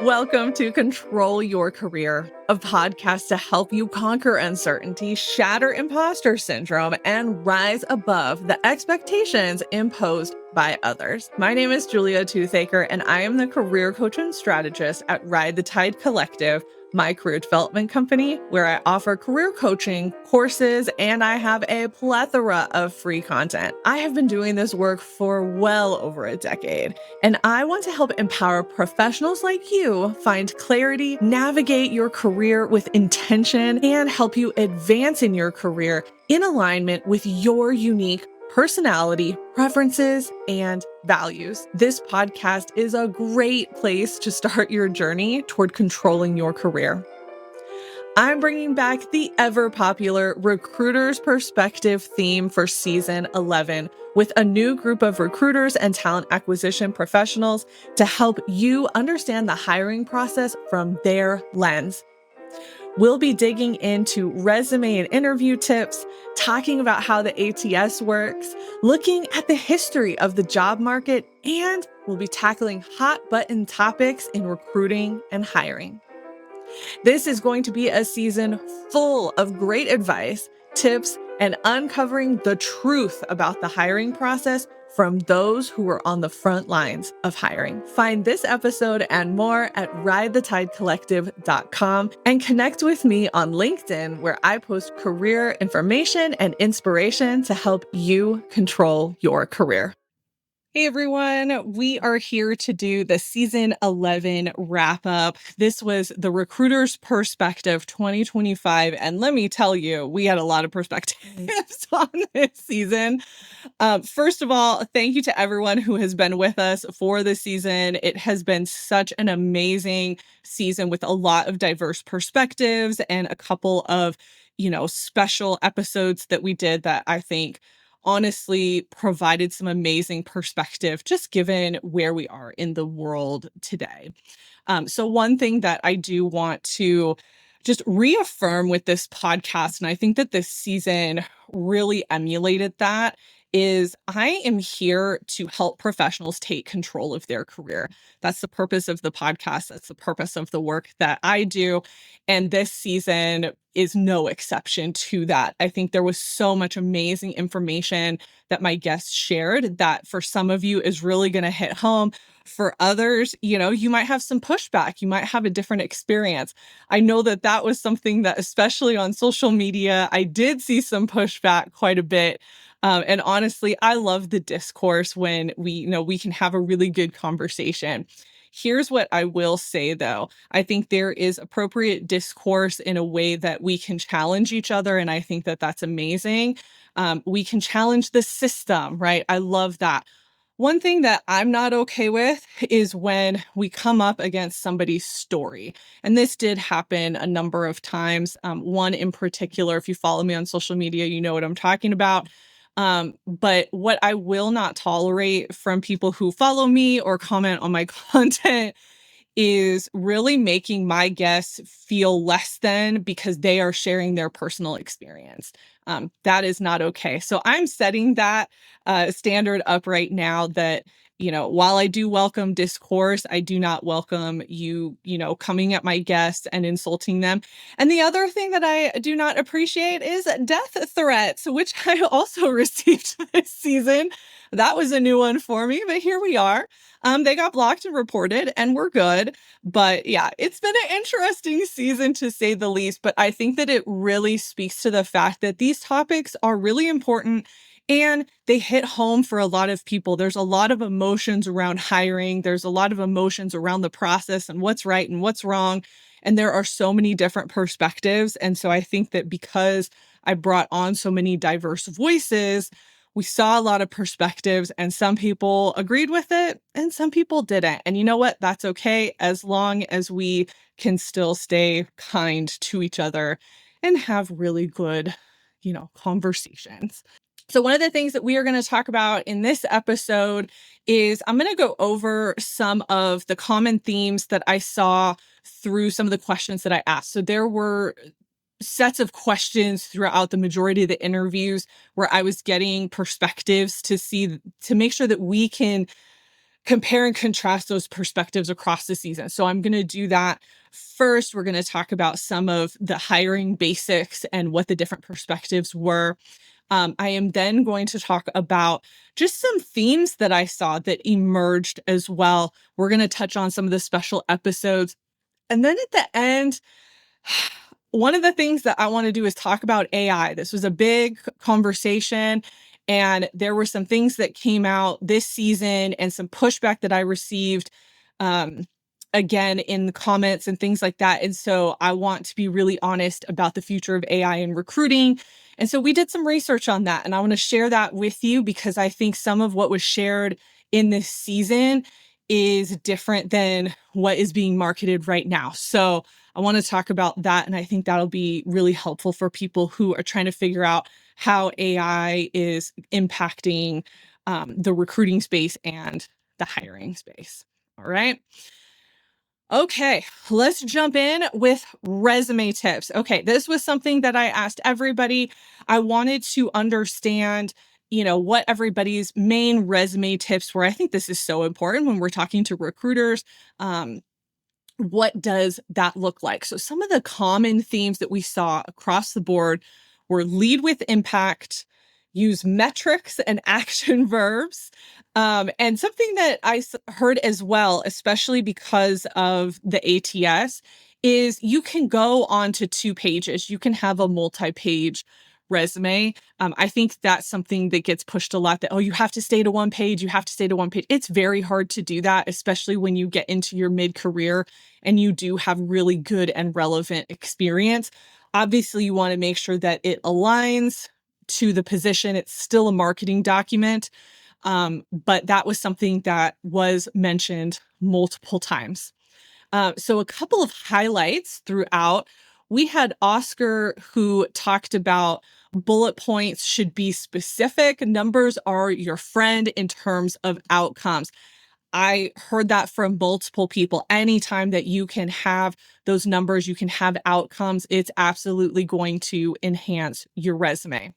Welcome to Control Your Career, a podcast to help you conquer uncertainty, shatter imposter syndrome, and rise above the expectations imposed by others. My name is Julia Toothacre, and I am the career coach and strategist at Ride the Tide Collective, my career development company, where I offer career coaching, courses, and I have a plethora of free content. I have been doing this work for well over a decade, and I want to help empower professionals like you find clarity, navigate your career with intention, and help you advance in your career in alignment with your unique personality, preferences, and values. This podcast is a great place to start your journey toward controlling your career. I'm bringing back the ever-popular Recruiter's Perspective theme for Season 11 with a new group of recruiters and talent acquisition professionals to help you understand the hiring process from their lens. We'll be digging into resume and interview tips, talking about how the ATS works, looking at the history of the job market, and we'll be tackling hot-button topics in recruiting and hiring. This is going to be a season full of great advice, tips, and uncovering the truth about the hiring process from those who are on the front lines of hiring. Find this episode and more at ridethetidecollective.com and connect with me on LinkedIn, where I post career information and inspiration to help you control your career. Hey everyone, we are here to do the season 11 wrap up. This was the Recruiter's Perspective 2025. And let me tell you, we had a lot of perspectives on this season. First of all, thank you to everyone who has been with us for the season. It has been such an amazing season with a lot of diverse perspectives and a couple of, special episodes that we did that I think honestly provided some amazing perspective, just given where we are in the world today. So one thing that I do want to just reaffirm with this podcast, and I think that this season really emulated that, is I am here to help professionals take control of their career. That's the purpose of the podcast. That's the purpose of the work that I do. And this season is no exception to that. I think there was so much amazing information that my guests shared that for some of you is really going to hit home. For others, you might have some pushback. You might have a different experience. I know that that was something that, especially on social media, I did see some pushback quite a bit. And honestly, I love the discourse when we can have a really good conversation. Here's what I will say, though. I think there is appropriate discourse in a way that we can challenge each other. And I think that that's amazing. We can challenge the system, right? I love that. One thing that I'm not okay with is when we come up against somebody's story. And this did happen a number of times. One in particular, if you follow me on social media, you know what I'm talking about. But what I will not tolerate from people who follow me or comment on my content is really making my guests feel less than because they are sharing their personal experience. That is not okay. So I'm setting that standard up right now that, while I do welcome discourse, I do not welcome you, coming at my guests and insulting them. And the other thing that I do not appreciate is death threats, which I also received this season. That was a new one for me, but here we are. They got blocked and reported and we're good. But yeah, it's been an interesting season to say the least. But I think that it really speaks to the fact that these topics are really important and they hit home for a lot of people. There's a lot of emotions around hiring. There's a lot of emotions around the process and what's right and what's wrong. And there are so many different perspectives. And so I think that because I brought on so many diverse voices, we saw a lot of perspectives and some people agreed with it and some people didn't. And you know what? That's okay as long as we can still stay kind to each other and have really good, conversations. So one of the things that we are going to talk about in this episode is I'm going to go over some of the common themes that I saw through some of the questions that I asked. So there were sets of questions throughout the majority of the interviews where I was getting perspectives to make sure that we can compare and contrast those perspectives across the season. So I'm going to do that first. We're going to talk about some of the hiring basics and what the different perspectives were. I am then going to talk about just some themes that I saw that emerged as well. We're going to touch on some of the special episodes. And then at the end, one of the things that I want to do is talk about AI. This was a big conversation, and there were some things that came out this season and some pushback that I received, um, again, in the comments and things like that. And so I want to be really honest about the future of AI in recruiting. And so we did some research on that, and I want to share that with you because I think some of what was shared in this season is different than what is being marketed right now. So I want to talk about that. And I think that'll be really helpful for people who are trying to figure out how AI is impacting the recruiting space and the hiring space. All right. Okay, let's jump in with resume tips. Okay, this was something that I asked everybody. I wanted to understand, what everybody's main resume tips were. I think this is so important when we're talking to recruiters. What does that look like? So some of the common themes that we saw across the board were lead with impact, use metrics and action verbs. And something that I heard as well, especially because of the ATS, is you can go on to 2 pages. You can have a multi-page resume. I think that's something that gets pushed a lot that, oh, you have to stay to 1 page. You have to stay to 1 page. It's very hard to do that, especially when you get into your mid-career and you do have really good and relevant experience. Obviously, you want to make sure that it aligns to the position. It's still a marketing document. But that was something that was mentioned multiple times. So a couple of highlights throughout. We had Oscar who talked about bullet points should be specific. Numbers are your friend in terms of outcomes. I heard that from multiple people. Anytime that you can have those numbers, you can have outcomes, it's absolutely going to enhance your resume.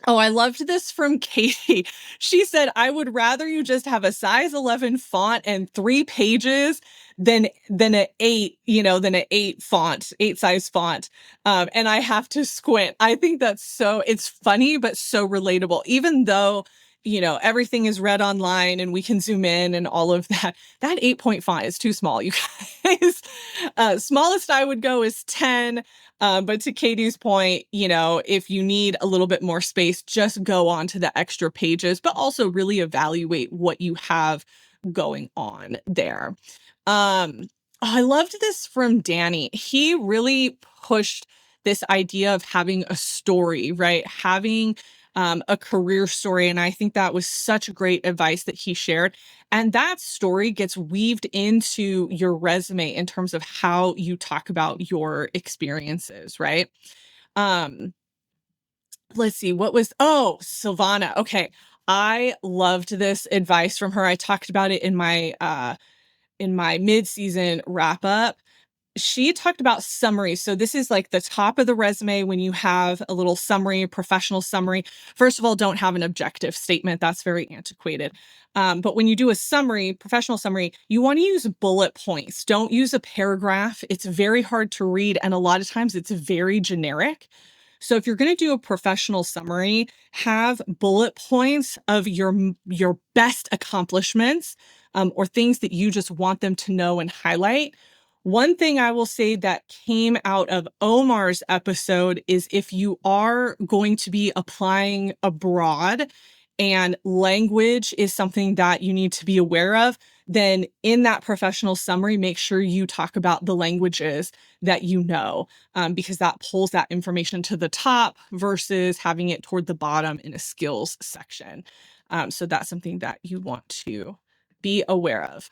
Oh, I loved this from Katie. She said, I would rather you just have a size 11 font and 3 pages than an 8, than an 8 font, 8 size font. And I have to squint. I think it's funny, but so relatable, even though, everything is read online and we can zoom in and all of that. That 8-point font is too small, you guys. Smallest I would go is 10. But to Katie's point, if you need a little bit more space, just go on to the extra pages, but also really evaluate what you have going on there. I loved this from Danny. He really pushed this idea of having a story, right? Having a career story. And I think that was such great advice that he shared. And that story gets weaved into your resume in terms of how you talk about your experiences, right? Let's see, Silvana. Okay. I loved this advice from her. I talked about it in my mid-season wrap up. She talked about summary. So this is like the top of the resume when you have a little summary, professional summary. First of all, don't have an objective statement. That's very antiquated. But when you do a summary, professional summary, you want to use bullet points. Don't use a paragraph. It's very hard to read. And a lot of times it's very generic. So if you're going to do a professional summary, have bullet points of your best accomplishments, or things that you just want them to know and highlight. One thing I will say that came out of Omar's episode is if you are going to be applying abroad and language is something that you need to be aware of, then in that professional summary, make sure you talk about the languages that you know, because that pulls that information to the top versus having it toward the bottom in a skills section. So that's something that you want to be aware of.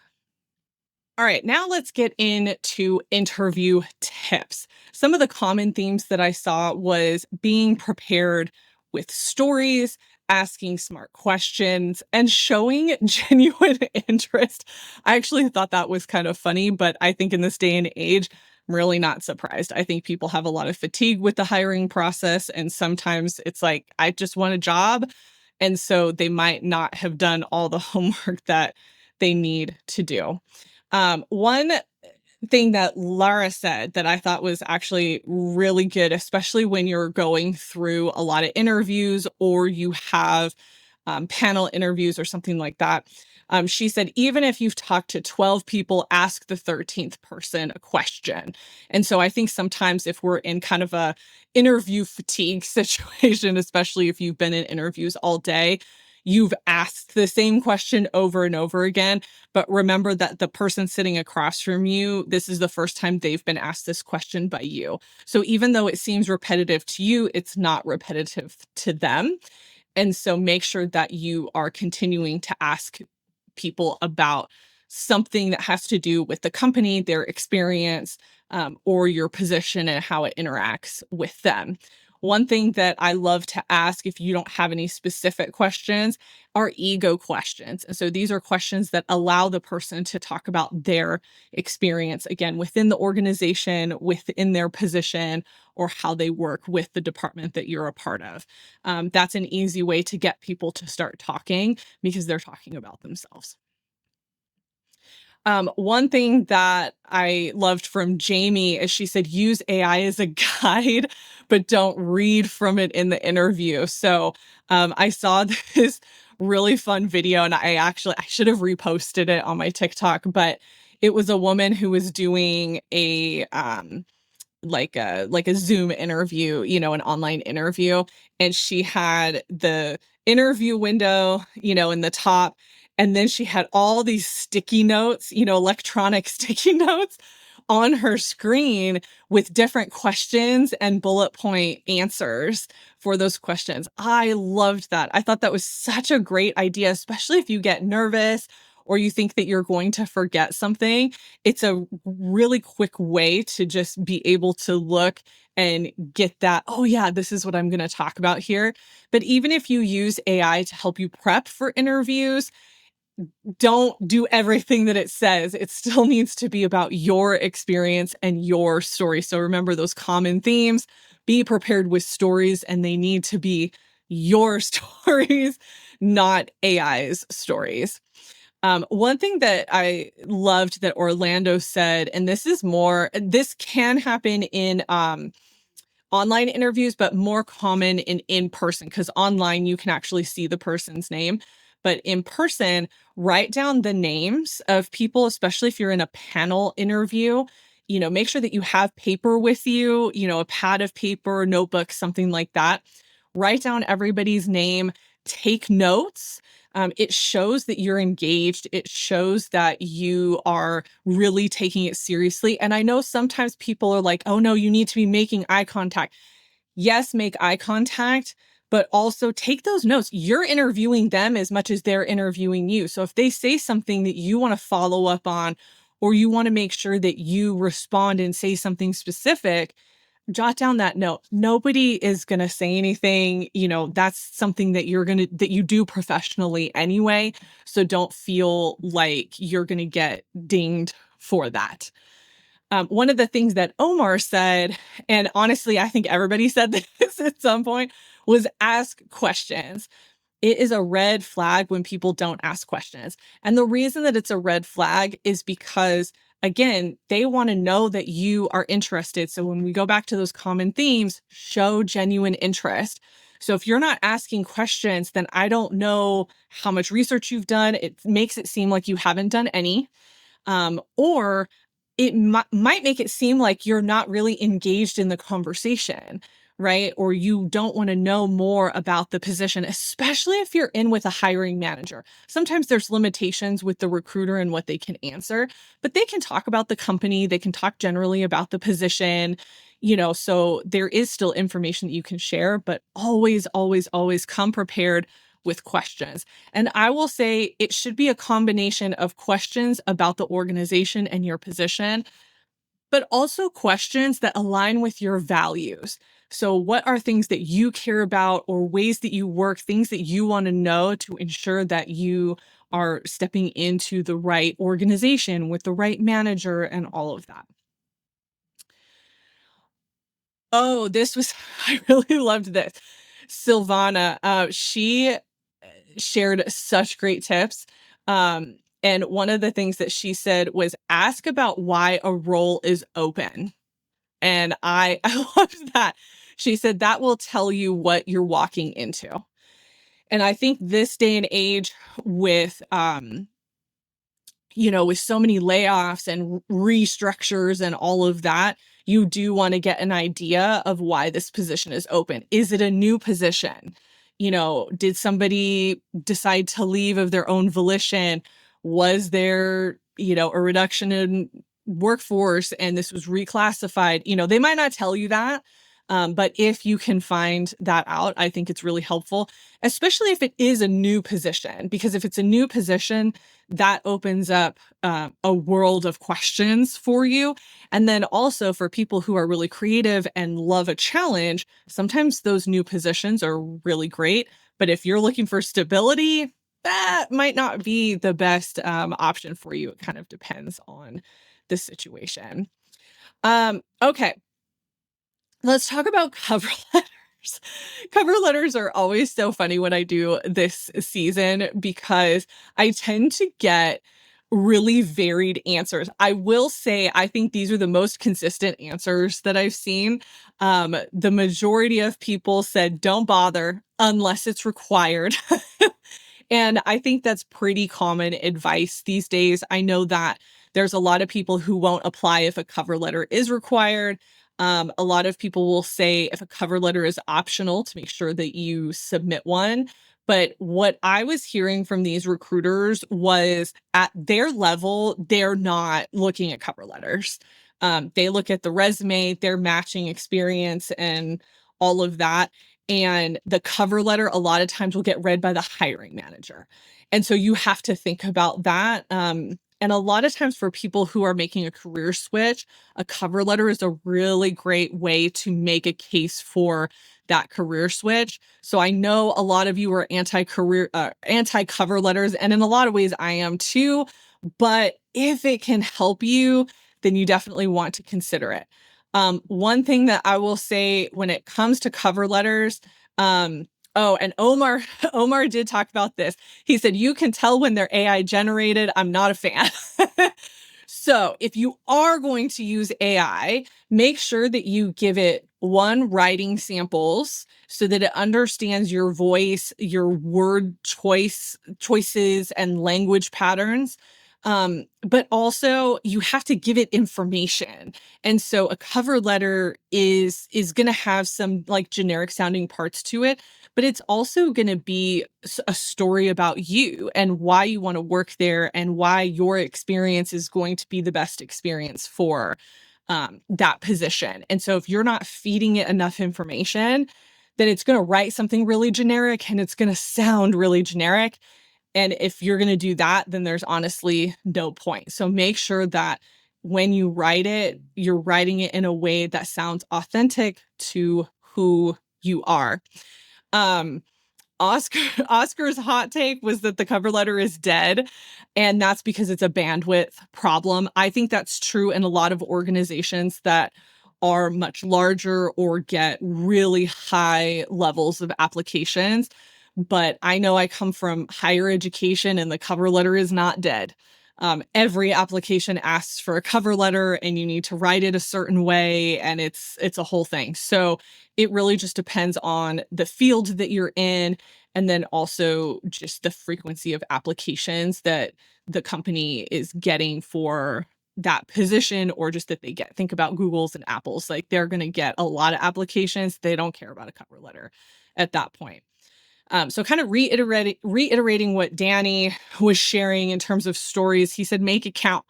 All right, now let's get into interview tips. Some of the common themes that I saw was being prepared with stories, asking smart questions, and showing genuine interest. I actually thought that was kind of funny, but I think in this day and age, I'm really not surprised. I think people have a lot of fatigue with the hiring process, and sometimes it's like, I just want a job. And so they might not have done all the homework that they need to do. One thing that Lara said that I thought was actually really good, especially when you're going through a lot of interviews or you have panel interviews or something like that. She said, even if you've talked to 12 people, ask the 13th person a question. And so I think sometimes if we're in kind of a interview fatigue situation, especially if you've been in interviews all day, you've asked the same question over and over again. But remember that the person sitting across from you, this is the first time they've been asked this question by you. So even though it seems repetitive to you, it's not repetitive to them. And so make sure that you are continuing to ask people about something that has to do with the company, their experience, or your position and how it interacts with them. One thing that I love to ask if you don't have any specific questions are ego questions. And so these are questions that allow the person to talk about their experience, again, within the organization, within their position, or how they work with the department that you're a part of. That's an easy way to get people to start talking because they're talking about themselves. One thing that I loved from Jamie is she said, use AI as a guide, but don't read from it in the interview. So I saw this really fun video and I should have reposted it on my TikTok, but it was a woman who was doing a like a Zoom interview, an online interview, and she had the interview window, in the top, and then she had all these sticky notes, electronic sticky notes on her screen with different questions and bullet point answers for those questions. I loved that. I thought that was such a great idea, especially if you get nervous or you think that you're going to forget something. It's a really quick way to just be able to look and get that, oh, yeah, this is what I'm going to talk about here. But even if you use AI to help you prep for interviews, don't do everything that it says. It still needs to be about your experience and your story. So remember those common themes. Be prepared with stories, and they need to be your stories, not AI's stories. One thing that I loved that Orlando said, and this can happen in online interviews, but more common in person, because online you can actually see the person's name. But in person, write down the names of people, especially if you're in a panel interview. Make sure that you have paper with you, a pad of paper, notebook, something like that. Write down everybody's name, take notes. It shows that you're engaged. It shows that you are really taking it seriously. And I know sometimes people are like, oh no, you need to be making eye contact. Yes, make eye contact, but also take those notes. You're interviewing them as much as they're interviewing you. So if they say something that you want to follow up on, or you want to make sure that you respond and say something specific, jot down that note. Nobody is going to say anything, that's something that that you do professionally anyway. So don't feel like you're going to get dinged for that. One of the things that Omar said, and honestly, I think everybody said this at some point, was ask questions. It is a red flag when people don't ask questions. And the reason that it's a red flag is because, again, they want to know that you are interested. So when we go back to those common themes, show genuine interest. So if you're not asking questions, then I don't know how much research you've done. It makes it seem like you haven't done any. Or it might make it seem like you're not really engaged in the conversation, right? Or you don't want to know more about the position, especially if you're in with a hiring manager. Sometimes there's limitations with the recruiter and what they can answer, but they can talk about the company. They can talk generally about the position, so there is still information that you can share, but always, always, always come prepared with questions. And I will say it should be a combination of questions about the organization and your position, but also questions that align with your values. So what are things that you care about or ways that you work, things that you want to know to ensure that you are stepping into the right organization with the right manager and all of that. Oh, I really loved this. Silvana, she shared such great tips. And one of the things that she said was ask about why a role is open. And I, I love that. She said that will tell you what you're walking into. And I think this day and age with with so many layoffs and restructures and all of that, you do want to get an idea of why this position is open. Is it a new position? Did somebody decide to leave of their own volition? Was there, a reduction in workforce and this was reclassified? They might not tell you that. But if you can find that out, I think it's really helpful, especially if it is a new position, because if it's a new position, that opens up a world of questions for you. And then also for people who are really creative and love a challenge, sometimes those new positions are really great. But if you're looking for stability, that might not be the best option for you. It kind of depends on the situation. Okay. Let's talk about cover letters. Cover letters are always so funny when I do this season because I tend to get really varied answers. I will say I think these are the most consistent answers that I've seen. The majority of people said don't bother unless it's required. And I think that's pretty common advice these days. I know that there's a lot of people who won't apply if a cover letter is required. A lot of people will say if a cover letter is optional to make sure that you submit one. But what I was hearing from these recruiters was at their level, they're not looking at cover letters. They look at the resume, their matching experience, and all of that. And the cover letter, a lot of times, will get read by the hiring manager. And so you have to think about that. And a lot of times for people who are making a career switch, a cover letter is a really great way to make a case for that career switch. So I know a lot of you are anti-cover letters, and in a lot of ways I am too. But if it can help you, then you definitely want to consider it. One thing that I will say when it comes to cover letters, oh, and Omar, Omar did talk about this. He said, you can tell when they're AI generated. I'm not a fan. So if you are going to use AI, make sure that you give it writing samples so that it understands your voice, your word choices and language patterns. But also you have to give it information. And so a cover letter is going to have some like generic sounding parts to it, but it's also going to be a story about you and why you want to work there and why your experience is going to be the best experience for that position. And so if you're not feeding it enough information, then it's going to write something really generic and it's going to sound really generic. And if you're going to do that, then there's honestly no point. So make sure that when you write it, you're writing it in a way that sounds authentic to who you are. Oscar's hot take was that the cover letter is dead, and that's because it's a bandwidth problem. I think that's true in a lot of organizations that are much larger or get really high levels of applications. But I know I come from higher education and the cover letter is not dead. Every application asks for a cover letter and you need to write it a certain way, and it's a whole thing. So it really just depends on the field that you're in, and then also just the frequency of applications that the company is getting for that position, or just that they get. Think about Google's and Apple's. Like, they're going to get a lot of applications. They don't care about a cover letter at that point. So kind of reiterating what Danny was sharing in terms of stories, he said, make it count.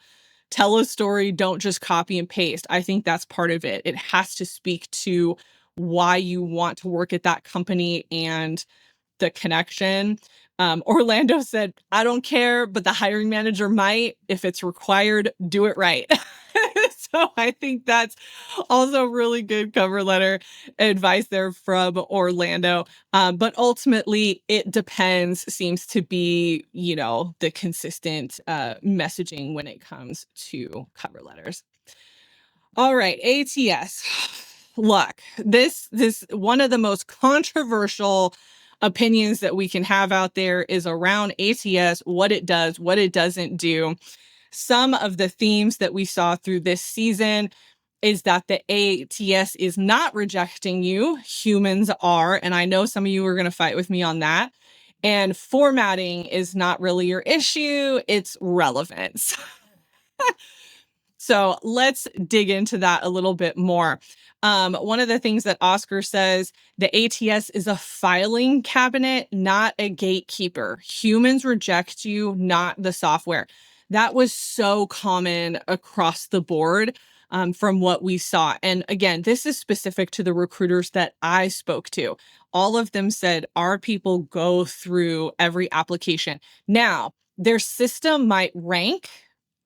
Tell a story, don't just copy and paste. I think that's part of it. It has to speak to why you want to work at that company and the connection. Orlando said, I don't care, but the hiring manager might. If it's required, do it right. So I think that's also really good cover letter advice there from Orlando. But ultimately, it depends, seems to be, the consistent messaging when it comes to cover letters. All right, ATS. Look, this one of the most controversial opinions that we can have out there is around ATS, what it does, what it doesn't do. Some of the themes that we saw through this season is that the ATS is not rejecting you. Humans are. And I know some of you are going to fight with me on that. And formatting is not really your issue, it's relevance. So let's dig into that a little bit more. One of the things that Oscar says, the ATS is a filing cabinet, not a gatekeeper. Humans reject you, not the software. That was so common across the board from what we saw. And again, this is specific to the recruiters that I spoke to. All of them said our people go through every application. Now, their system might rank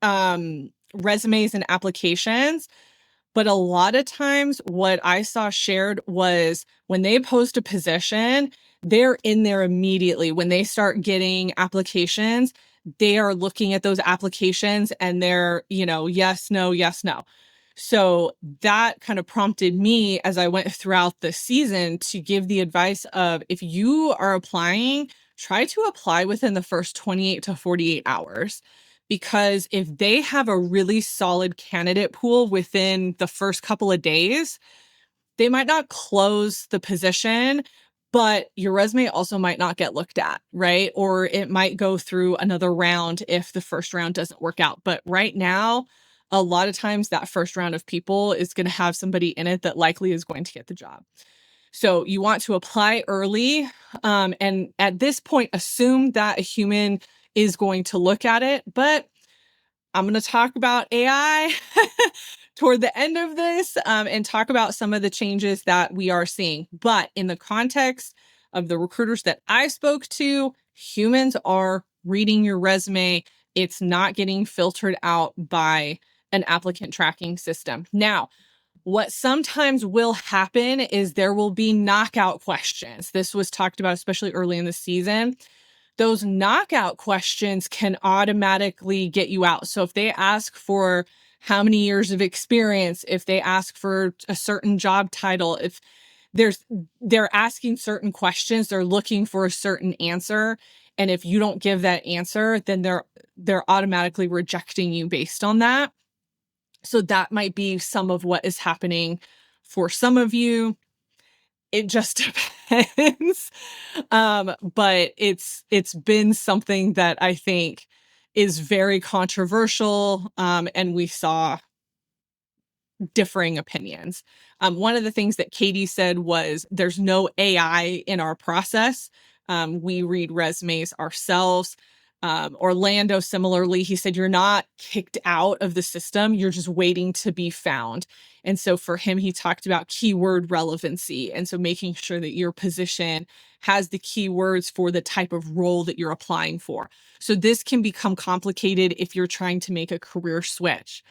resumes and applications. But a lot of times what I saw shared was when they post a position, they're in there immediately. When they start getting applications, they are looking at those applications and they're, yes, no, yes, no. So that kind of prompted me as I went throughout the season to give the advice of if you are applying, try to apply within the first 28 to 48 hours. Because if they have a really solid candidate pool within the first couple of days, they might not close the position, but your resume also might not get looked at, right? Or it might go through another round if the first round doesn't work out. But right now, a lot of times that first round of people is going to have somebody in it that likely is going to get the job. So you want to apply early. And at this point, assume that a human is going to look at it, but I'm going to talk about AI toward the end of this and talk about some of the changes that we are seeing. But in the context of the recruiters that I spoke to, humans are reading your resume. It's not getting filtered out by an applicant tracking system. Now, what sometimes will happen is there will be knockout questions. This was talked about especially early in the season. Those knockout questions can automatically get you out. So if they ask for how many years of experience, if they ask for a certain job title, if they're asking certain questions, they're looking for a certain answer. And if you don't give that answer, then they're automatically rejecting you based on that. So that might be some of what is happening for some of you. It just depends. But it's been something that I think is very controversial. And we saw differing opinions. One of the things that Katie said was there's no AI in our process. We read resumes ourselves. Orlando, similarly, he said, you're not kicked out of the system. You're just waiting to be found. And so for him, he talked about keyword relevancy. And so making sure that your position has the keywords for the type of role that you're applying for. So this can become complicated if you're trying to make a career switch.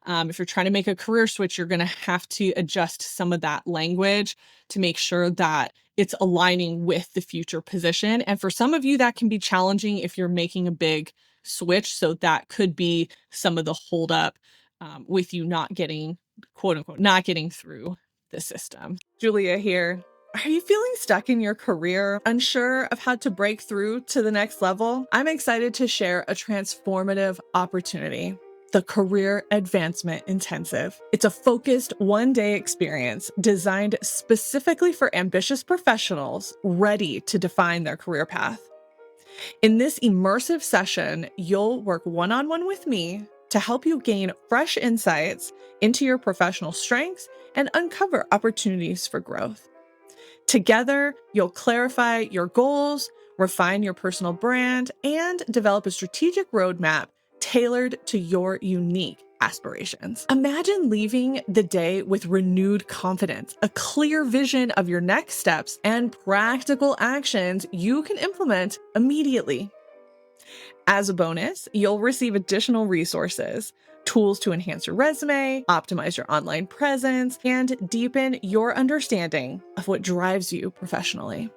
If you're trying to make a career switch, you're going to have to adjust some of that language to make sure that it's aligning with the future position. And for some of you, that can be challenging if you're making a big switch. So that could be some of the holdup with you not getting, quote unquote, not getting through the system. Julia here. Are you feeling stuck in your career, unsure of how to break through to the next level? I'm excited to share a transformative opportunity. The Career Advancement Intensive. It's a focused one-day experience designed specifically for ambitious professionals ready to define their career path. In this immersive session, you'll work one-on-one with me to help you gain fresh insights into your professional strengths and uncover opportunities for growth. Together, you'll clarify your goals, refine your personal brand, and develop a strategic roadmap tailored to your unique aspirations. Imagine leaving the day with renewed confidence, a clear vision of your next steps, and practical actions you can implement immediately. As a bonus, you'll receive additional resources, tools to enhance your resume, optimize your online presence, and deepen your understanding of what drives you professionally.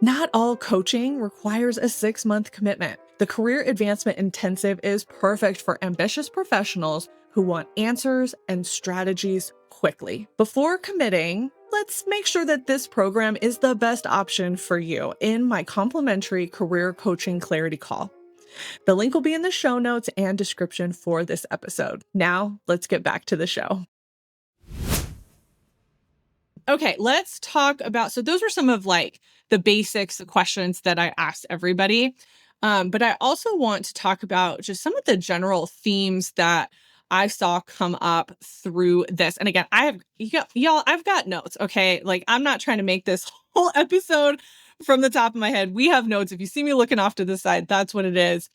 Not all coaching requires a 6-month commitment. The Career Advancement Intensive is perfect for ambitious professionals who want answers and strategies quickly. Before committing, let's make sure that this program is the best option for you in my complimentary career coaching clarity call. The link will be in the show notes and description for this episode. Now, let's get back to the show. Okay, let's talk about, so those are some of like the basics, the questions that I asked everybody. But I also want to talk about just some of the general themes that I saw come up through this. And again, y'all, I've got notes. Okay. Like I'm not trying to make this whole episode from the top of my head. We have notes. If you see me looking off to the side, that's what it is.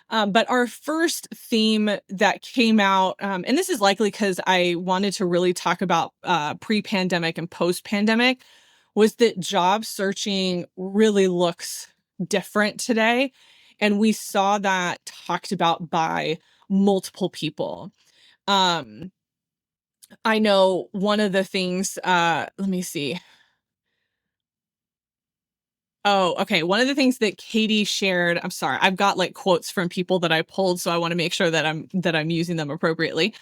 But our first theme that came out, and this is likely because I wanted to really talk about pre-pandemic and post-pandemic, was that job searching really looks different today. And we saw that talked about by multiple people. I know one of the things, let me see. Oh, okay. One of the things that Katie shared, I'm sorry, I've got like quotes from people that I pulled, so I want to make sure that I'm using them appropriately.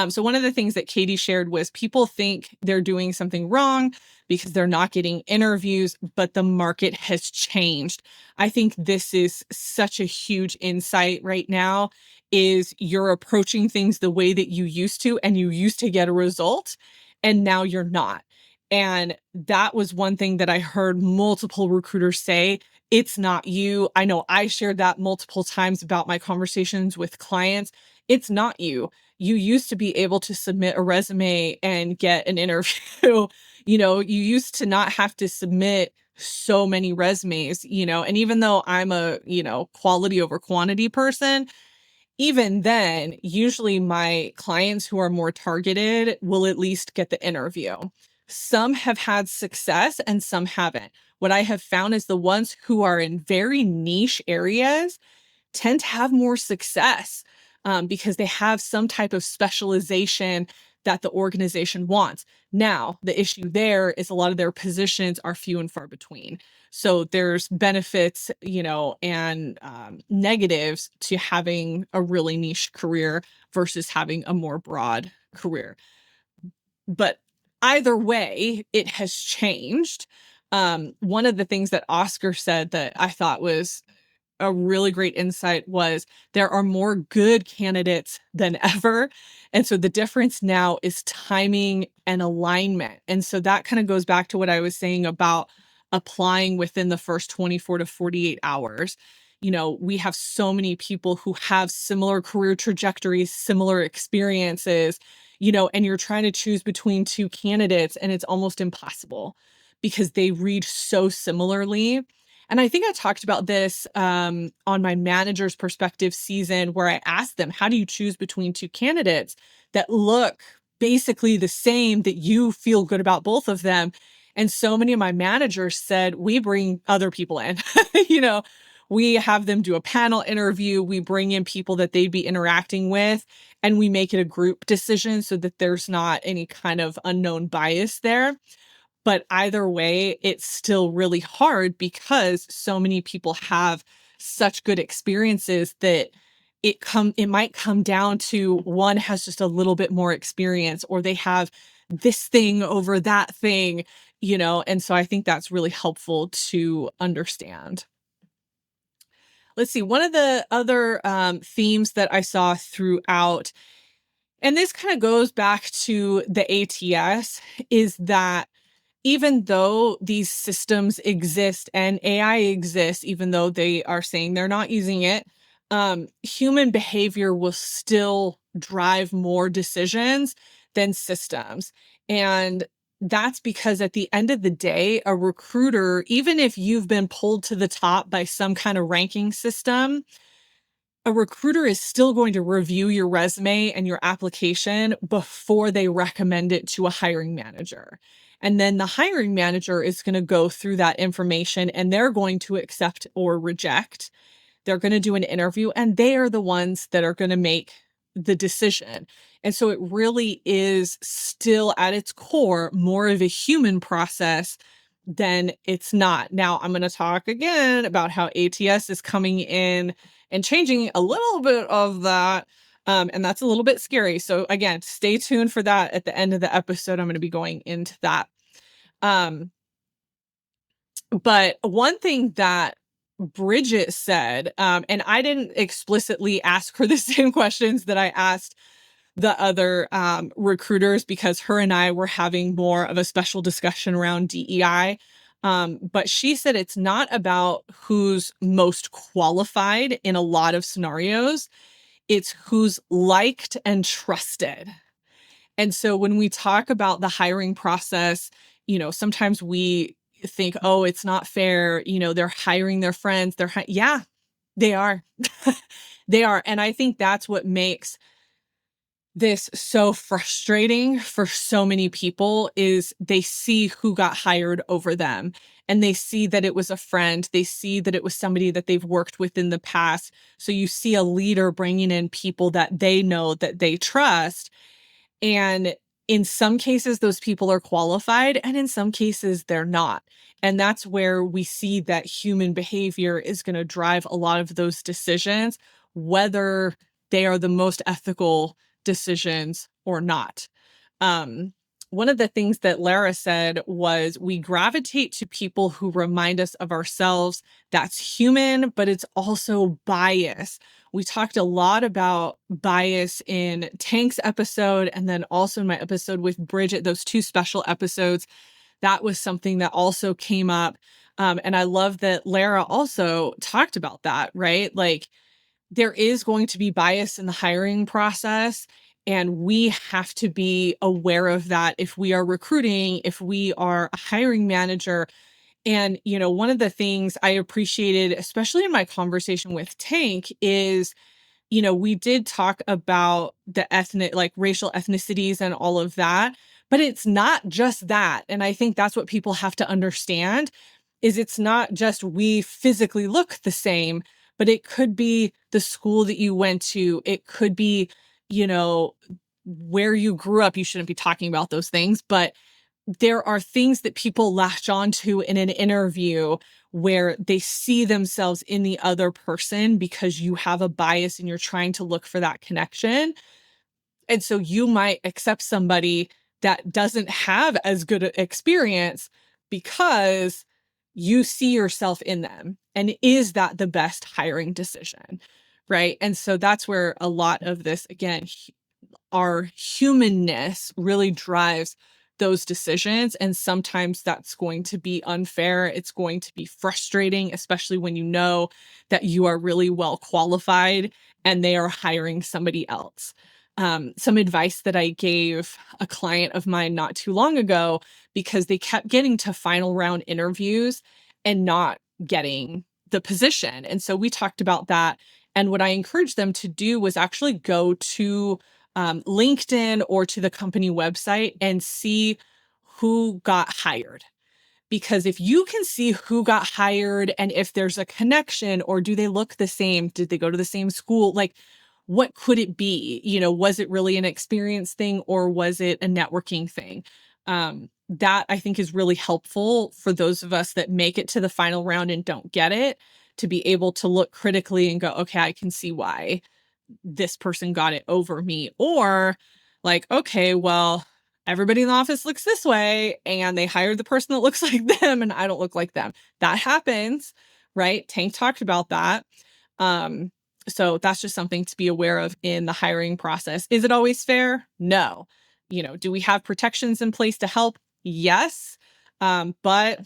So one of the things that Katie shared was people think they're doing something wrong because they're not getting interviews, but the market has changed. I think this is such a huge insight right now is you're approaching things the way that you used to, and you used to get a result, and now you're not. And that was one thing that I heard multiple recruiters say, it's not you. I know I shared that multiple times about my conversations with clients. It's not you. You used to be able to submit a resume and get an interview. You used to not have to submit so many resumes, and even though I'm a, quality over quantity person, even then, usually my clients who are more targeted will at least get the interview. Some have had success and some haven't. What I have found is the ones who are in very niche areas tend to have more success because they have some type of specialization that the organization wants. Now, the issue there is a lot of their positions are few and far between. So there's benefits, and negatives to having a really niche career versus having a more broad career. But either way, it has changed. One of the things that Oscar said that I thought was a really great insight was there are more good candidates than ever. And so the difference now is timing and alignment. And so that kind of goes back to what I was saying about applying within the first 24 to 48 hours. We have so many people who have similar career trajectories, similar experiences, and you're trying to choose between two candidates and it's almost impossible because they read so similarly. And I think I talked about this on my manager's perspective season where I asked them, how do you choose between two candidates that look basically the same, that you feel good about both of them? And so many of my managers said, we bring other people in, we have them do a panel interview. We bring in people that they'd be interacting with, and we make it a group decision so that there's not any kind of unknown bias there. But either way, it's still really hard because so many people have such good experiences that it might come down to one has just a little bit more experience, or they have this thing over that thing, and so I think that's really helpful to understand. Let's see, one of the other themes that I saw throughout, and this kind of goes back to the ATS, is that even though these systems exist and AI exists, even though they are saying they're not using it, human behavior will still drive more decisions than systems. And that's because at the end of the day, a recruiter, even if you've been pulled to the top by some kind of ranking system, a recruiter is still going to review your resume and your application before they recommend it to a hiring manager. And then the hiring manager is going to go through that information and they're going to accept or reject. They're going to do an interview and they are the ones that are going to make the decision. And so it really is still at its core more of a human process than it's not. Now, I'm going to talk again about how ATS is coming in and changing a little bit of that. And that's a little bit scary. So again, stay tuned for that at the end of the episode. I'm going to be going into that. Um, but one thing that Bridget said, and I didn't explicitly ask her the same questions that I asked the other recruiters, because her and I were having more of a special discussion around DEI. But she said it's not about who's most qualified in a lot of scenarios. It's who's liked and trusted. And so when we talk about the hiring process, sometimes we think, oh, it's not fair. They're hiring their friends. Yeah, they are. They are. And I think that's what makes this so frustrating for so many people, is they see who got hired over them, and they see that it was a friend. They see that it was somebody that they've worked with in the past. So you see a leader bringing in people that they know, that they trust. And in some cases, those people are qualified, and in some cases, they're not. And that's where we see that human behavior is going to drive a lot of those decisions, whether they are the most ethical decisions or not. Um, One of the things that Lara said was, we gravitate to people who remind us of ourselves. That's human, but it's also bias. We talked a lot about bias in Tank's episode, and then also in my episode with Bridget, those two special episodes. That was something that also came up. And I love that Lara also talked about that, right? Like, there is going to be bias in the hiring process, and we have to be aware of that if we are recruiting, if we are a hiring manager. And, one of the things I appreciated, especially in my conversation with Tank, is, we did talk about the ethnic, like racial ethnicities and all of that, but it's not just that. And I think that's what people have to understand, is it's not just we physically look the same, but it could be the school that you went to. It could be, you know, where you grew up. You shouldn't be talking about those things, but there are things that people latch onto in an interview where they see themselves in the other person because you have a bias and you're trying to look for that connection. And so you might accept somebody that doesn't have as good an experience because you see yourself in them. And is that the best hiring decision? Right. And so that's where a lot of this, again, our humanness really drives those decisions. And sometimes that's going to be unfair. It's going to be frustrating, especially when you know that you are really well qualified and they are hiring somebody else. Some advice that I gave a client of mine not too long ago, because they kept getting to final round interviews and not getting the position. And so we talked about that. And what I encouraged them to do was actually go to LinkedIn or to the company website and see who got hired. Because if you can see who got hired and if there's a connection, or do they look the same? Did they go to the same school? Like, what could it be? Was it really an experience thing, or was it a networking thing? That I think is really helpful for those of us that make it to the final round and don't get it, to be able to look critically and go, okay, I can see why this person got it over me. Or like, okay, well, everybody in the office looks this way and they hired the person that looks like them and I don't look like them. That happens, right? Tank talked about that. So that's just something to be aware of in the hiring process. Is it always fair? No. Do we have protections in place to help? Yes. But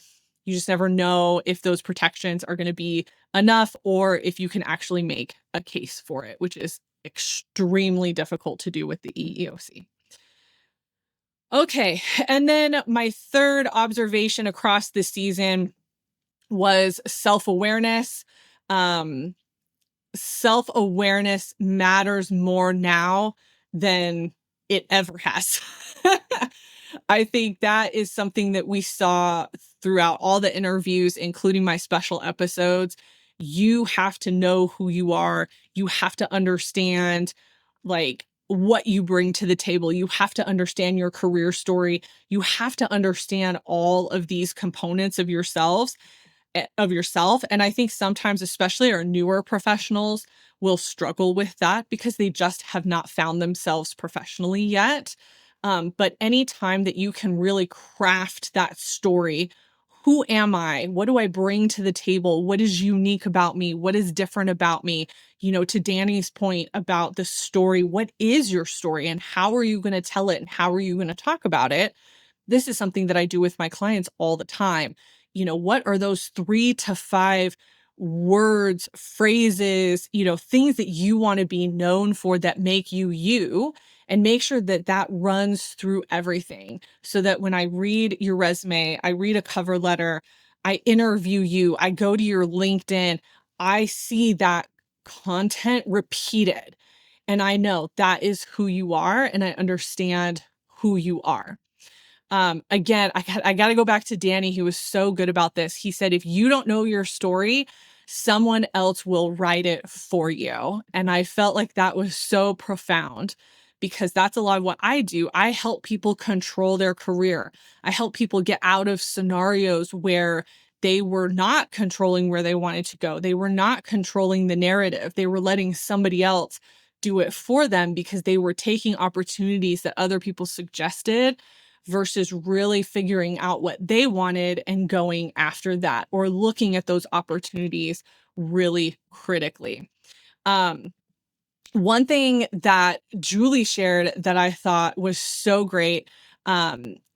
you just never know if those protections are going to be enough, or if you can actually make a case for it, which is extremely difficult to do with the EEOC. Okay. And then my third observation across the season was self-awareness. Self-awareness matters more now than it ever has. I think that is something that we saw throughout all the interviews, including my special episodes. You have to know who you are. You have to understand, like, what you bring to the table. You have to understand your career story. You have to understand all of these components of yourself. And I think sometimes, especially our newer professionals, will struggle with that because they just have not found themselves professionally yet. But anytime that you can really craft that story, who am I? What do I bring to the table? What is unique about me? What is different about me? To Danny's point about the story, what is your story and how are you going to tell it and how are you going to talk about it? This is something that I do with my clients all the time. What are those 3 to 5 words, phrases, things that you want to be known for that make you you? And make sure that that runs through everything so that when I read your resume, I read a cover letter, I interview you, I go to your LinkedIn, I see that content repeated. And I know that is who you are and I understand who you are. Again, I got to go back to Danny. He was so good about this. He said, if you don't know your story, someone else will write it for you. And I felt like that was so profound because that's a lot of what I do. I help people control their career. I help people get out of scenarios where they were not controlling where they wanted to go. They were not controlling the narrative. They were letting somebody else do it for them because they were taking opportunities that other people suggested versus really figuring out what they wanted and going after that or looking at those opportunities really critically. One thing that Julie shared that I thought was so great,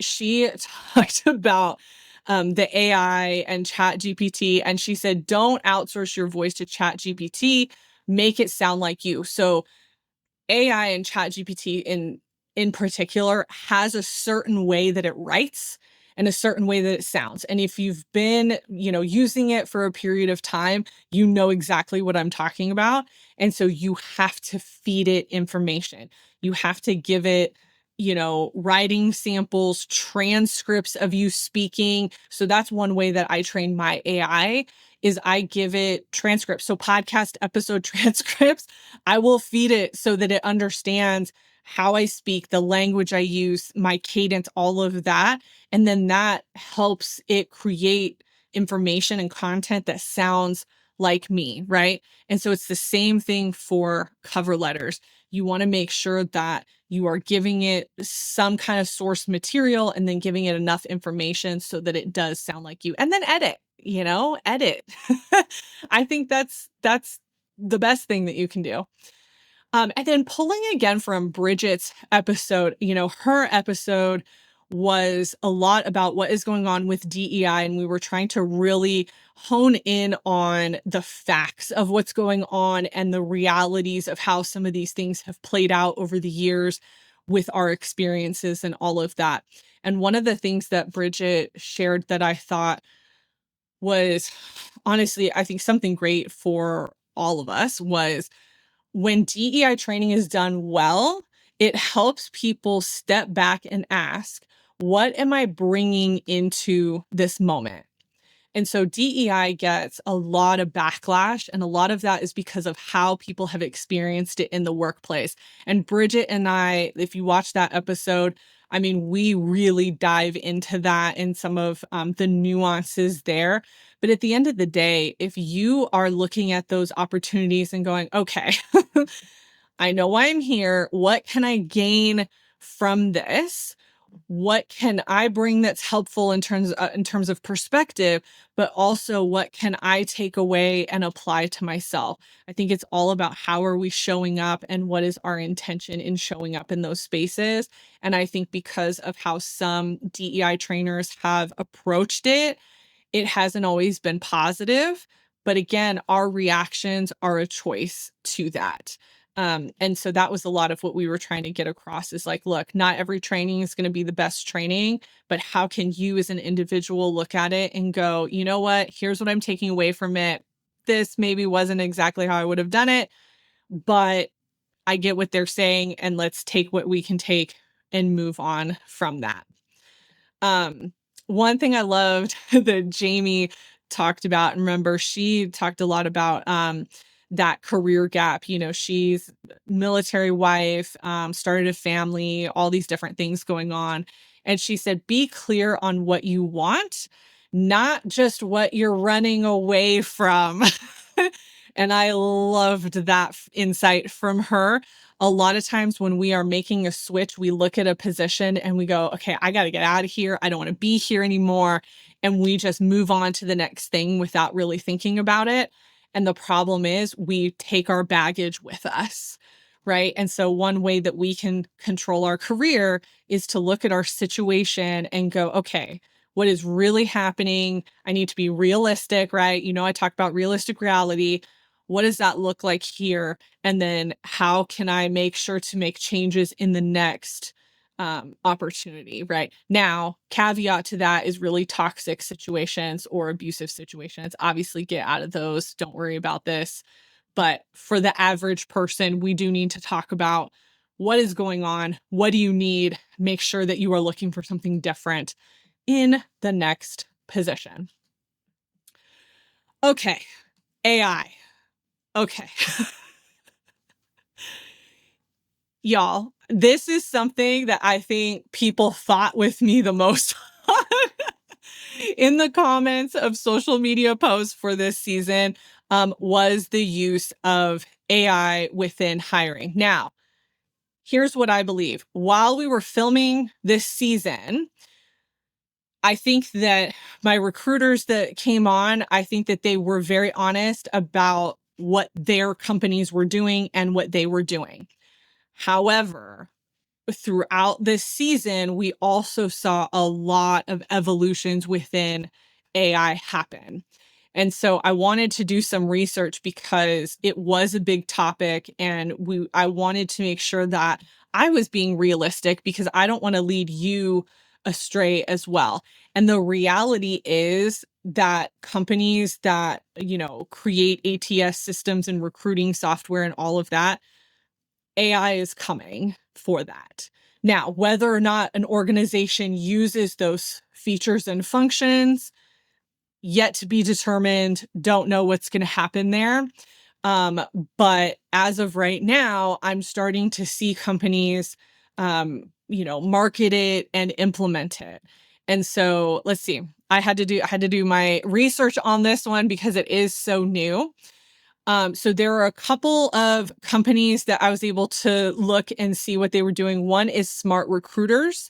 she talked about the AI and Chat GPT, and she said, don't outsource your voice to Chat GPT, make it sound like you. So AI and Chat GPT in particular has a certain way that it writes and a certain way that it sounds. And if you've been, using it for a period of time, you know exactly what I'm talking about. And so you have to feed it information. You have to give it, writing samples, transcripts of you speaking. So that's one way that I train my AI is I give it transcripts. So podcast episode transcripts, I will feed it so that it understands how I speak, the language I use, my cadence, all of that. And then that helps it create information and content that sounds like me, right? And so it's the same thing for cover letters. You want to make sure that you are giving it some kind of source material and then giving it enough information so that it does sound like you. And then edit. I think that's the best thing that you can do. And then pulling again from Bridget's episode, her episode was a lot about what is going on with DEI. And we were trying to really hone in on the facts of what's going on and the realities of how some of these things have played out over the years with our experiences and all of that. And one of the things that Bridget shared that I thought was honestly, I think something great for all of us was when DEI training is done well, it helps people step back and ask, what am I bringing into this moment? And so DEI gets a lot of backlash, and a lot of that is because of how people have experienced it in the workplace. And Bridget and I, if you watch that episode, I mean, we really dive into that and some of the nuances there. But at the end of the day, if you are looking at those opportunities and going, okay, I know why I'm here. What can I gain from this? What can I bring that's helpful in terms of perspective, but also what can I take away and apply to myself? I think it's all about how are we showing up and what is our intention in showing up in those spaces. And I think because of how some DEI trainers have approached it, it hasn't always been positive. But again, our reactions are a choice to that. And so that was a lot of what we were trying to get across is like, look, not every training is going to be the best training, but how can you as an individual look at it and go, you know what, here's what I'm taking away from it. This maybe wasn't exactly how I would have done it, but I get what they're saying and let's take what we can take and move on from that. One thing I loved that Jamie talked about, and remember, she talked a lot about that career gap. She's military wife, started a family, all these different things going on. And she said, be clear on what you want, not just what you're running away from. And I loved that insight from her. A lot of times when we are making a switch, we look at a position and we go, okay, I got to get out of here. I don't want to be here anymore. And we just move on to the next thing without really thinking about it. And the problem is we take our baggage with us, right? And so one way that we can control our career is to look at our situation and go, okay, what is really happening? I need to be realistic, right? I talk about realistic reality. What does that look like here? And then how can I make sure to make changes in the next opportunity, right? Now, caveat to that is really toxic situations or abusive situations. Obviously, get out of those. Don't worry about this. But for the average person, we do need to talk about what is going on. What do you need? Make sure that you are looking for something different in the next position. Okay, AI. Okay. Y'all, this is something that I think people fought with me the most in the comments of social media posts for this season, was the use of AI within hiring. Now, here's what I believe. While we were filming this season, I think that my recruiters that came on, I think that they were very honest about what their companies were doing and what they were doing. However, throughout this season, we also saw a lot of evolutions within AI happen. And so I wanted to do some research because it was a big topic and I wanted to make sure that I was being realistic because I don't want to lead you astray as well. And the reality is that companies that, create ATS systems and recruiting software and all of that, AI is coming for that. Now, whether or not an organization uses those features and functions, yet to be determined, don't know what's going to happen there. But as of right now, I'm starting to see companies, market it and implement it. And so let's see. I had to do my research on this one because it is so new. So there are a couple of companies that I was able to look and see what they were doing. One is Smart Recruiters.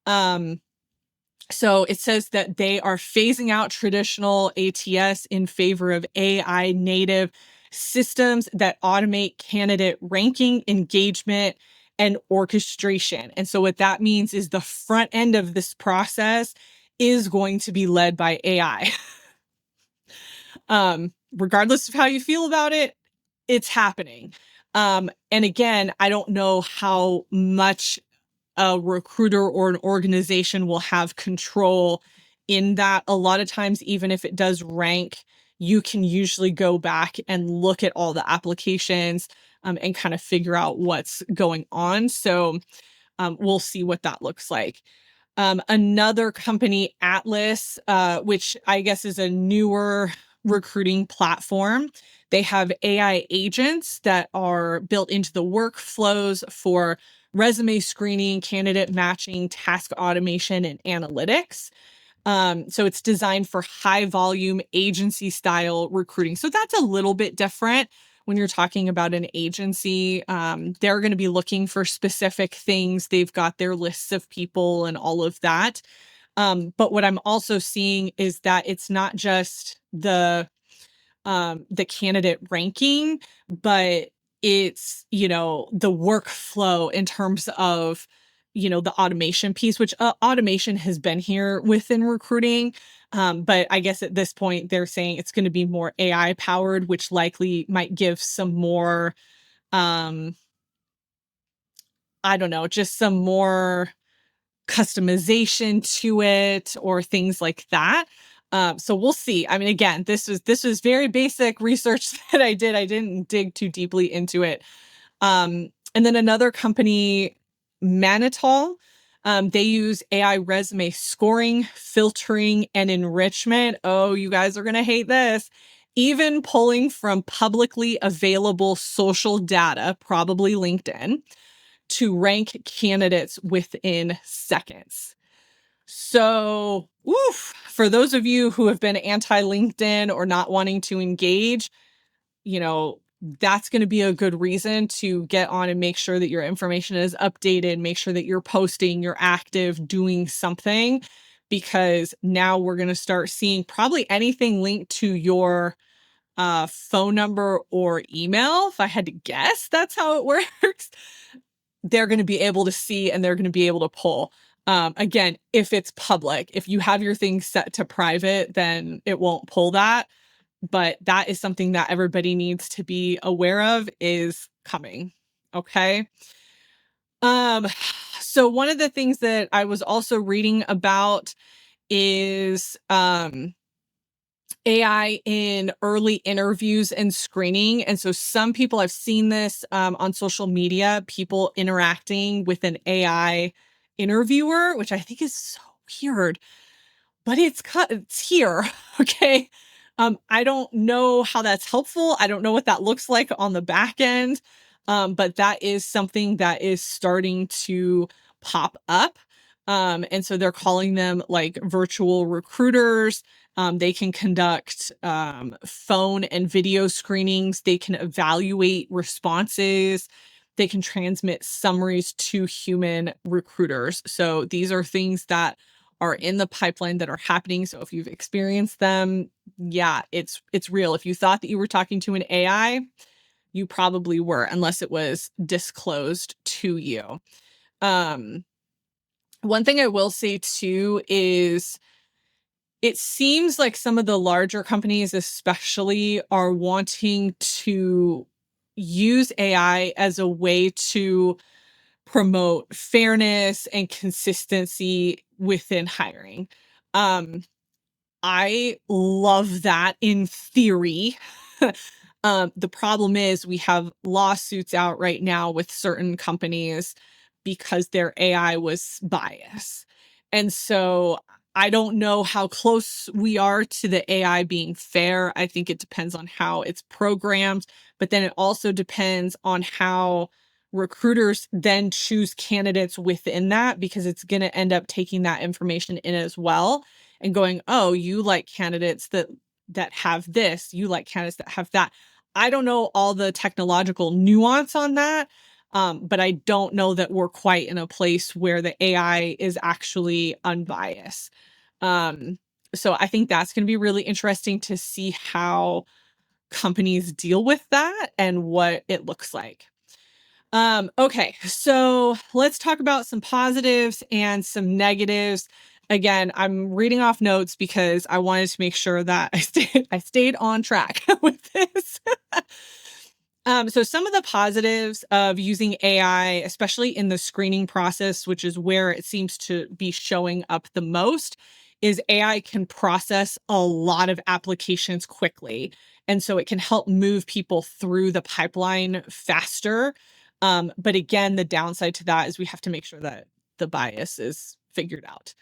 So it says that they are phasing out traditional ATS in favor of AI native systems that automate candidate ranking, engagement, and orchestration. And so what that means is the front end of this process is going to be led by AI. Regardless of how you feel about it, it's happening. And again, I don't know how much a recruiter or an organization will have control in that. A lot of times, even if it does rank, you can usually go back and look at all the applications and kind of figure out what's going on. So we'll see what that looks like. Another company, Atlas, which I guess is a newer recruiting platform. They have AI agents that are built into the workflows for resume screening, candidate matching, task automation, and analytics. So it's designed for high volume agency style recruiting. So that's a little bit different. When you're talking about an agency, they're going to be looking for specific things. They've got their lists of people and all of that. But what I'm also seeing is that it's not just the candidate ranking, but it's, the workflow in terms of, the automation piece, which automation has been here within recruiting. But I guess at this point, they're saying it's going to be more AI powered, which likely might give some more, I don't know, just some more customization to it or things like that. So we'll see. I mean, again, this was very basic research that I did. I didn't dig too deeply into it. And then another company, Manitol, they use AI resume scoring, filtering, and enrichment. Oh, you guys are going to hate this. Even pulling from publicly available social data, probably LinkedIn, to rank candidates within seconds. So, for those of you who have been anti-LinkedIn or not wanting to engage, that's going to be a good reason to get on and make sure that your information is updated, make sure that you're posting, you're active, doing something, because now we're going to start seeing probably anything linked to your phone number or email. If I had to guess, that's how it works. They're going to be able to see and they're going to be able to pull. Again, if it's public, if you have your things set to private, then it won't pull that. But that is something that everybody needs to be aware of is coming. Okay. Um, so one of the things that I was also reading about is AI in early interviews and screening. And so some people, I've seen this on social media, people interacting with an AI interviewer, which I think is so weird, but it's here. Okay. I don't know how that's helpful. I don't know what that looks like on the back end. But that is something that is starting to pop up. And so they're calling them like virtual recruiters. They can conduct phone and video screenings. They can evaluate responses. They can transmit summaries to human recruiters. So these are things that are in the pipeline that are happening. So if you've experienced them, yeah, it's real. If you thought that you were talking to an AI, you probably were, unless it was disclosed to you. One thing I will say too is it seems like some of the larger companies especially are wanting to use AI as a way to promote fairness and consistency within hiring. Um, I love that in theory. The problem is we have lawsuits out right now with certain companies because their AI was biased. And so I don't know how close we are to the AI being fair. I think it depends on how it's programmed, but then it also depends on how recruiters then choose candidates within that, because it's going to end up taking that information in as well and going, oh, you like candidates that have this, you like candidates that have that. I don't know all the technological nuance on that, but I don't know that we're quite in a place where the AI is actually unbiased. So I think that's going to be really interesting to see how companies deal with that and what it looks like. Okay, so let's talk about some positives and some negatives. Again, I'm reading off notes because I wanted to make sure that I stayed on track with this. So some of the positives of using AI, especially in the screening process, which is where it seems to be showing up the most, is AI can process a lot of applications quickly. And so it can help move people through the pipeline faster. But again, the downside to that is we have to make sure that the bias is figured out.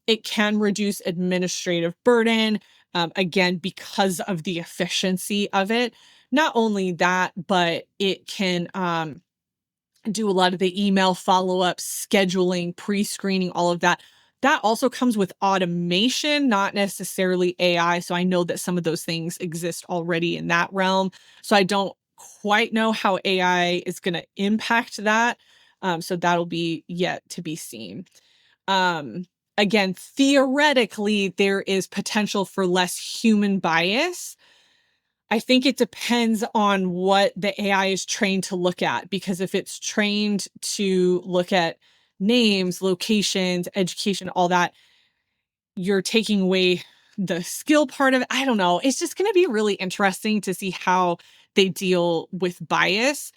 It can reduce administrative burden, again, because of the efficiency of it. Not only that, but it can do a lot of the email follow-ups, scheduling, pre-screening, all of that. That also comes with automation, not necessarily AI. So I know that some of those things exist already in that realm. So I don't quite know how AI is going to impact that. So that'll be yet to be seen. Again, theoretically, there is potential for less human bias. I think it depends on what the AI is trained to look at, because if it's trained to look at names, locations, education, all that, you're taking away the skill part of it. I don't know. It's just going to be really interesting to see how they deal with bias,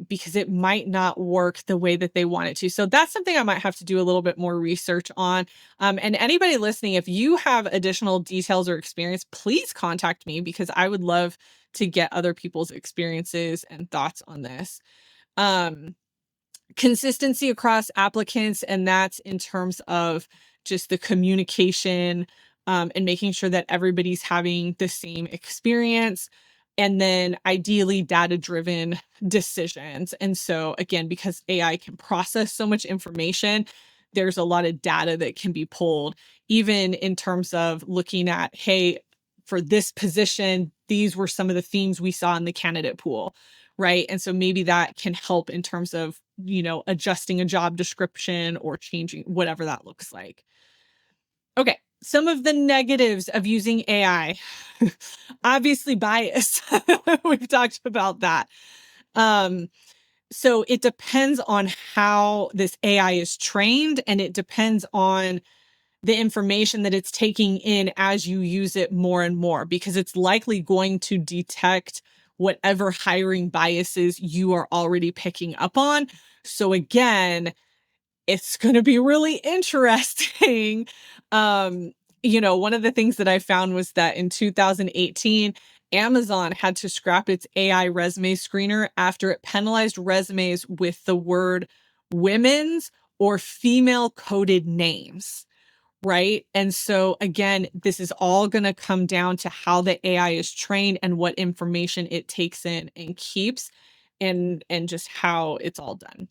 because it might not work the way that they want it to. So that's something I might have to do a little bit more research on. And anybody listening, if you have additional details or experience, please contact me, because I would love to get other people's experiences and thoughts on this. Consistency across applicants, and that's in terms of just the communication, and making sure that everybody's having the same experience, and then ideally data-driven decisions. And so again, because AI can process so much information, there's a lot of data that can be pulled, even in terms of looking at, hey, for this position, these were some of the themes we saw in the candidate pool, right? And so maybe that can help in terms of, adjusting a job description or changing whatever that looks like. Okay, some of the negatives of using AI. Obviously bias. We've talked about that. Um, so it depends on how this AI is trained, and it depends on the information that it's taking in as you use it more and more, because it's likely going to detect whatever hiring biases you are already picking up on. So again, it's going to be really interesting. One of the things that I found was that in 2018, Amazon had to scrap its AI resume screener after it penalized resumes with the word women's or female coded names. Right. And so again, this is all going to come down to how the AI is trained and what information it takes in and keeps, and just how it's all done.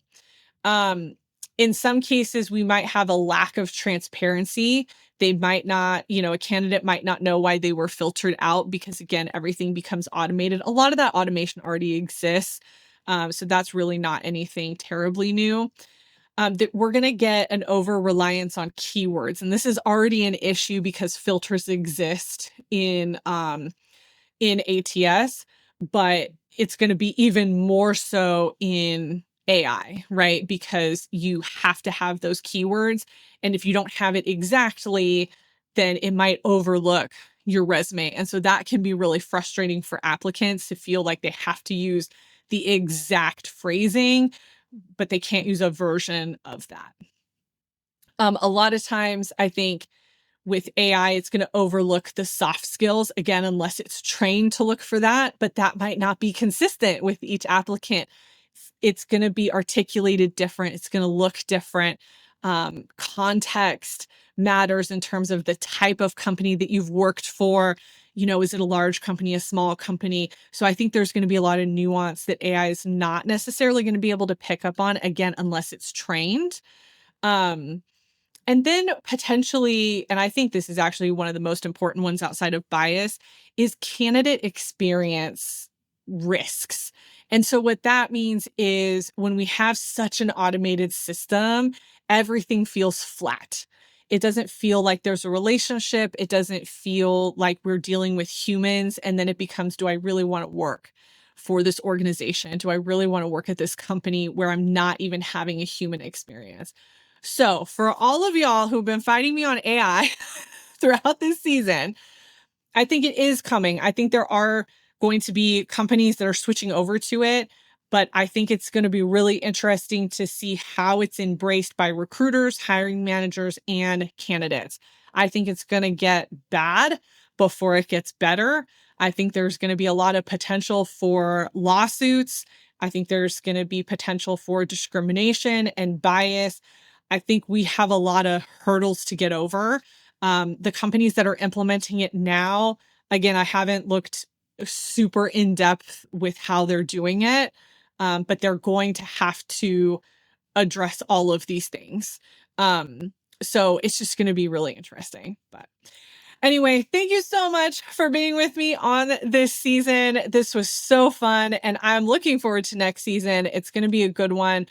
In some cases, we might have a lack of transparency. They might not, a candidate might not know why they were filtered out because, again, everything becomes automated. A lot of that automation already exists. So that's really not anything terribly new. That we're going to get an over reliance on keywords. And this is already an issue because filters exist in ATS, but it's going to be even more so in AI, right? Because you have to have those keywords. And if you don't have it exactly, then it might overlook your resume. And so that can be really frustrating for applicants to feel like they have to use the exact phrasing, but they can't use a version of that. A lot of times, I think with AI, it's going to overlook the soft skills, again, unless it's trained to look for that, but that might not be consistent with each applicant. It's going to be articulated different. It's going to look different. Context matters in terms of the type of company that you've worked for. Is it a large company, a small company? So I think there's going to be a lot of nuance that AI is not necessarily going to be able to pick up on, again, unless it's trained. And then potentially, and I think this is actually one of the most important ones outside of bias, is candidate experience risks. And so what that means is when we have such an automated system, everything feels flat. It doesn't feel like there's a relationship. It doesn't feel like we're dealing with humans. And then it becomes, do I really want to work for this organization? Do I really want to work at this company where I'm not even having a human experience? So for all of y'all who've been fighting me on AI throughout this season, I think it is coming. I think there are going to be companies that are switching over to it, but I think it's going to be really interesting to see how it's embraced by recruiters, hiring managers, and candidates. I think it's going to get bad before it gets better. I think there's going to be a lot of potential for lawsuits. I think there's going to be potential for discrimination and bias. I think we have a lot of hurdles to get over. The companies that are implementing it now, again, I haven't looked super in depth with how they're doing it, but they're going to have to address all of these things. So it's just going to be really interesting. But anyway, thank you so much for being with me on this season. This was so fun, and I'm looking forward to next season. It's going to be a good one.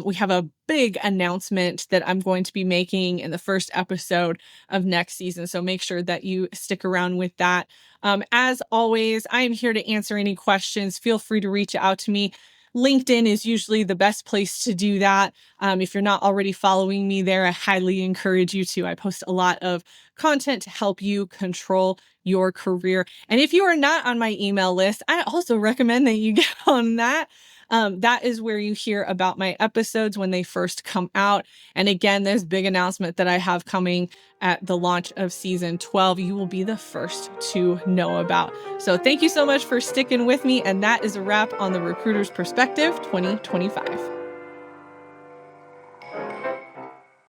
We have a big announcement that I'm going to be making in the first episode of next season, so make sure that you stick around with that. As always, I am here to answer any questions. Feel free to reach out to me. LinkedIn is usually the best place to do that. If you're not already following me there, I highly encourage you to. I post a lot of content to help you control your career. And if you are not on my email list, I also recommend that you get on that. That is where you hear about my episodes when they first come out. And again, there's big announcement that I have coming at the launch of season 12. You will be the first to know about. So thank you so much for sticking with me. And that is a wrap on the Recruiter's Perspective 2025.